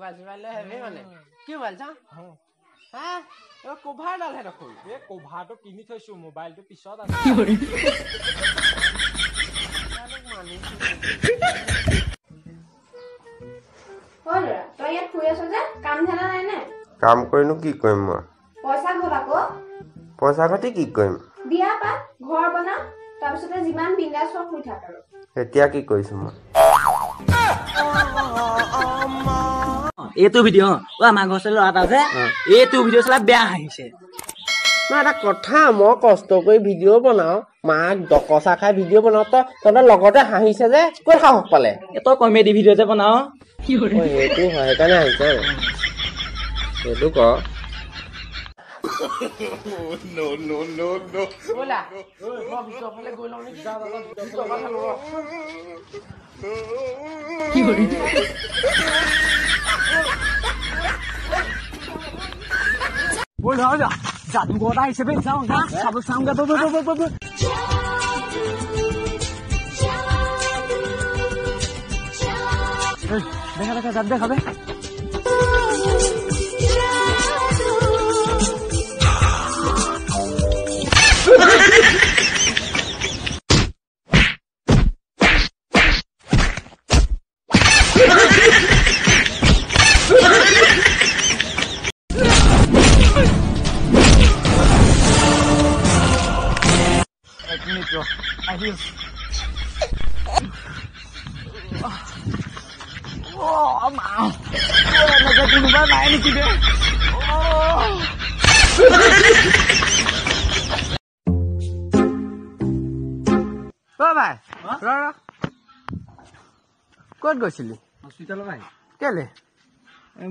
Mobile ले हेवे माने কি মোবাইল চা হ্যাঁ ও কভার ডাল হে দেখো এ কভার তো কিনি থৈছো মোবাইল তো পিছত আছে কি হৰি হলা তই ইয়াত শুই আছ যে কাম ধানা নাই নে কাম কৰিনো কি কৰিম মই পইচা ঘটা কো পইচা ঘটি কি কৰিম বিয়া পা ঘৰ বনা তাৰপিছতে যিমান বিন্দাস শুই থাক আৰু এতিয়া কি কৰিছো মই এইটো ভিডিও ও আমাৰ ঘৰলে লৰা আছে এইটো ভিডিও চলা বেয়া হাঁহিছে মই এটা কথা মই কষ্ট কৰি ভিডিও বনাও মাক দকসা খাই ভিডিও বনাও তো তহঁতে লগতে হাঁহিছে যে ক'ত সাহস পালে এত কমেডি ভিডিও যে বনাও কি হয় এইটো হয় কাৰণে হাঁহিছে এইটো ক no bola মই ভিডিও ফালে গৈ লওঁ নেকি যা ভিডিও কথা ল কি হৰি বল যাও যা জাদু গোটা হিসেবে যাও যা সব সামনে তো দেখা জাদ দেখাবে Adios. Oh, mau. Naga tinuba naik nih kita. Bye. Rara. Kod গৈছিলি? হস্পিটাল ভাই। কেলে?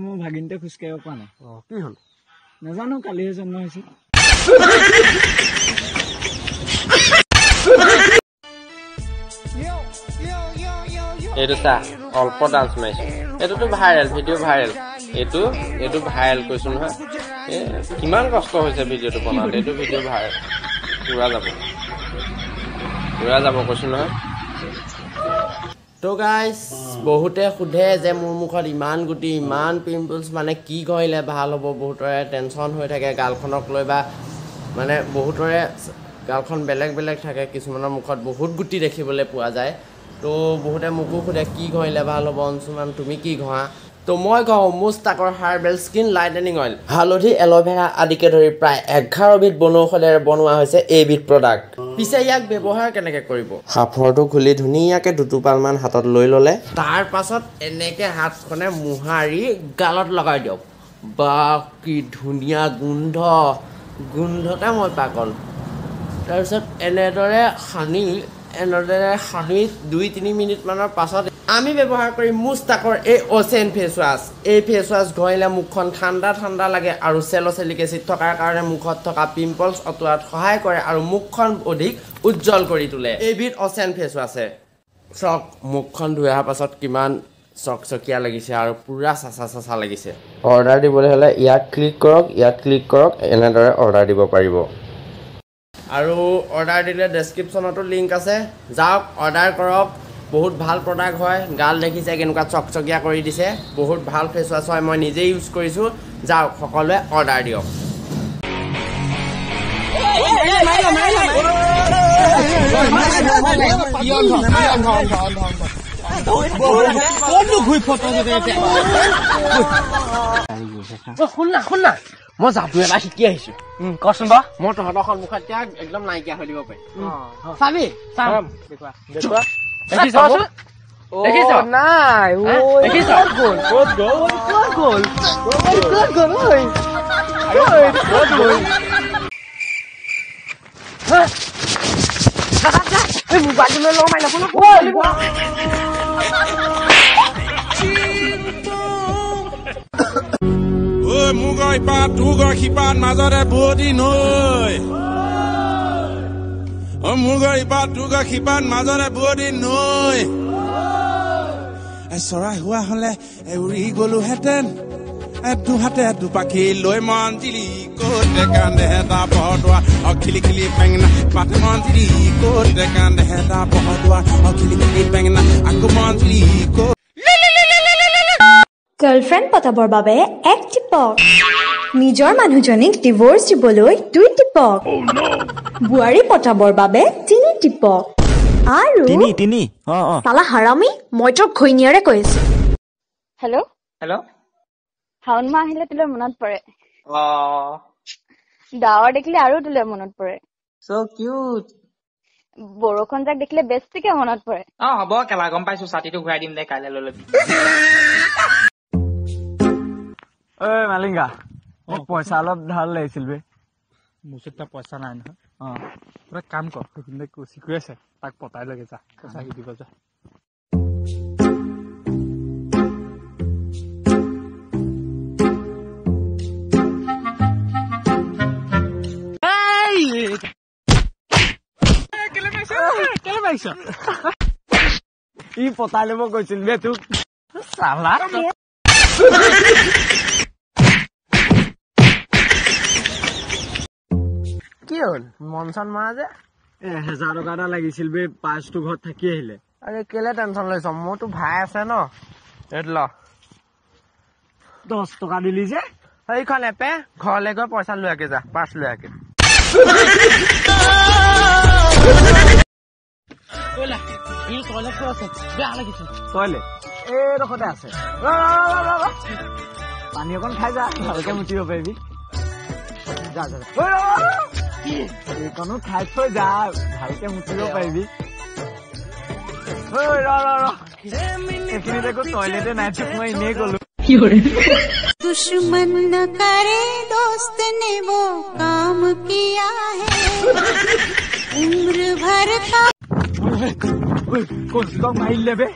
মোৰ ভাগিনতে খুস্কাইব পৰা নাই। কি হ'ল? নাজানো কালিহে জন্ম হৈছিল। এইটো চা অল্প ডান্স মাৰিছো এইটোতো ভাইৰেল ভিডিঅ' ভাইৰেল এইটো ভাইৰেল কৈছো নহয় কিমান কষ্ট হৈছে ভিডিঅ'টো বনাওঁতে এইটো ভিডিঅ' ভাইৰেল পুৰা যাব কৈছো নহয় তো গাইজ বহুতে সোধে যে মোৰ মুখত ইমান গুটি ইমান পিম্পলছ মানে কি কৰিলে ভাল হ'ব বহুতৰে টেনশ্যন হৈ থাকে গালখনক লৈ বা মানে বহুতৰে গালখন বেলেগ থাকে কিছুমানৰ মুখত বহুত গুটি দেখিবলৈ পোৱা যায় তো বহুতে মোকো সোধে কি ঘঁহিলে ভাল হ'ব অঞ্চুমান তুমি কি ঘঁহা তো মই ঘঁহো মুস্তাকৰ হাৰ্বেল স্কিন লাইটেনিং অইল হালধি এল'ভেৰা আদিকে ধৰি প্ৰায় 11 বিধ বনৌষধেৰে বনোৱা হৈছে এইবিধ প্ৰডাক্ট পিছে ইয়াক ব্যৱহাৰ কেনেকৈ কৰিব সাফৰটো খুলি ধুনীয়াকৈ দুটোপালমান হাতত লৈ ল'লে তাৰ পাছত এনেকৈ হাতখনে মোহাৰি গালত লগাই দিয়ক বা কি ধুনীয়া গোন্ধতে মই পাগল তাৰপিছত এনেদৰে সানি 2-3 মিনিটমানৰ পাছত আমি ব্যৱহাৰ কৰিম মুস্তাকৰ এই অচেন ফেচ ৱাছ এই ফেচ ৱাছ ঘঁহিলে মুখখন ঠাণ্ডা লাগে আৰু চেলিক এচিড থকাৰ কাৰণে মুখত থকা পিম্পলছ অতৰাত সহায় কৰে আৰু মুখখন অধিক উজ্জ্বল কৰি তোলে এইবিধ অচেন ফেচ ৱাছে চক মুখখন ধুই অহাৰ পাছত কিমান চকচকীয়া লাগিছে আৰু পুৰা চাচা লাগিছে অৰ্ডাৰ দিবলৈ হ'লে ইয়াত ক্লিক কৰক এনেদৰে অৰ্ডাৰ দিব পাৰিব আৰু অৰ্ডাৰ দিলে ডেছক্ৰিপশ্যনতো লিংক আছে যাওক অৰ্ডাৰ কৰক বহুত ভাল প্ৰডাক্ট হয় গাল দেখিছে কেনেকুৱা চকচকীয়া কৰি দিছে বহুত ভাল ফেচ ৱাছ হয় মই নিজে ইউজ কৰিছোঁ যাওক সকলোৱে অৰ্ডাৰ দিয়ক শুন না মই যাদু এটা শিকি আহিছো কচোন বা মই তহঁতৰ সন্মুখত এতিয়া একদম নাইকিয়া হৈ দিব পাৰি চাবি দেখিছ নাই মোবাইলটো লৈ লওঁ মাৰি মুগৈ পাত তুগৈ শিপাত মাজতে বদি নৈ মুগৈ পাত তুগৈ শিপাত মাজতে বদি নৈ চৰাই হোৱা হলে উৰি গলোহেঁতেন দুহাতে দুপাখি লৈ মন্দিৰি ক'তে কান্দে এটা পহদোৱা খিলি বেঙেনা পাতে মন্দিৰি ক'তে কান্দে এটা পহদোৱা খিলি বেঙেনা আকৌ মন্দিৰি গাৰ্লফ্ৰেণ্ড পতাবৰ বাবে 1 টিপক নিজৰ মানুহজনীক ডিভোৰ্স দিবলৈ 2 টিপক বুৱাৰী পতাবৰ বাবে 3 টিপক আৰু তিনি সালা হাৰামি মই তোৰ ঘৈণীয়াৰে কৈছো হেল্ল' হেল্ল' শাওণ মাহ আহিলে তোলৈ মনত পৰে ডাৱৰ দেখিলে আৰু তোলৈ মনত পৰে সো কিউট বৰষুণ যাক দেখিলে বেছিকে মনত পৰে হ'ব কেলা গম পাইছো ছাতিটো ঘূৰাই দিম দে কাইলৈ লৈ ল'বি ঐ মালিঙ্গা মোক পইচা অলপ ধাৰ লাগিছিল বে মোৰ ওচৰত পইচা নাই নহয় তই কাম কৰ সেইখিনি কুচি কৰি আছে তাক পতাই লাগে যা পইচা দিব যা ই পতাই ল'ব কৈছিল বে তোক চালা কি হ'ল মন চন মৰা যে 1000 টকা এটা লাগিছিল বে পাঁচটো ঘৰত থাকি আহিলে আৰে কেলে টেনচন লৈছ মোৰতো ভাই আছে ন এইটো ল 10 টকা দিলি যে সেইখন এপে ঘৰলৈ গৈ পইচা লৈ আগে যা পাঁচ লৈ আগে টয়লেট এইডোখৰতে আছে পানী অকণ খাই যা ভালকে মুতিব পাৰিবি যা যা এইকণো খাই থৈ যা ভালকে মুতিব পাৰিবি এইখিনিত একো টয়লেটে নাই তোক মই এনেই গলো दुश्मन न करे दोस्त ने वो काम किया है उम्र भर का कौन सी कम माइल ले बे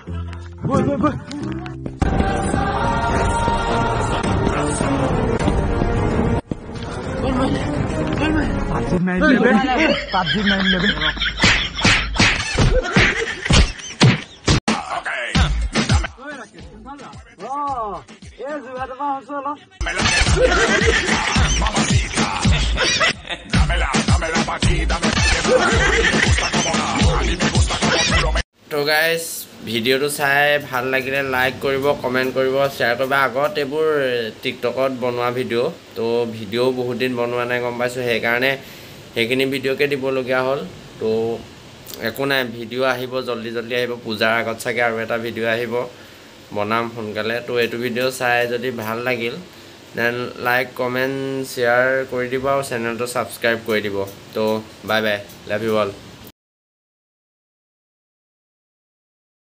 PUBG 9 ले बे তো গাইজ ভিডিঅ'টো চাই ভাল লাগিলে লাইক কৰিব কমেণ্ট কৰিব শ্বেয়াৰ কৰিব আগত এইবোৰ টিকটকত বনোৱা ভিডিঅ' তো ভিডিঅ' বহুত দিন বনোৱা নাই গম পাইছোঁ সেইকাৰণে সেইখিনি ভিডিঅ'কে দিবলগীয়া হ'ল তো একো নাই ভিডিঅ' আহিব জল্দি জল্দি আহিব পূজাৰ আগত চাগে আৰু এটা ভিডিঅ' আহিব বনাম সোনকালে তো এইটো ভিডিঅ' চাই যদি ভাল লাগিল দেন লাইক কমেণ্ট শ্বেয়াৰ কৰি দিব আৰু চেনেলটো ছাবস্ক্ৰাইব কৰি দিব তো bye bye love you all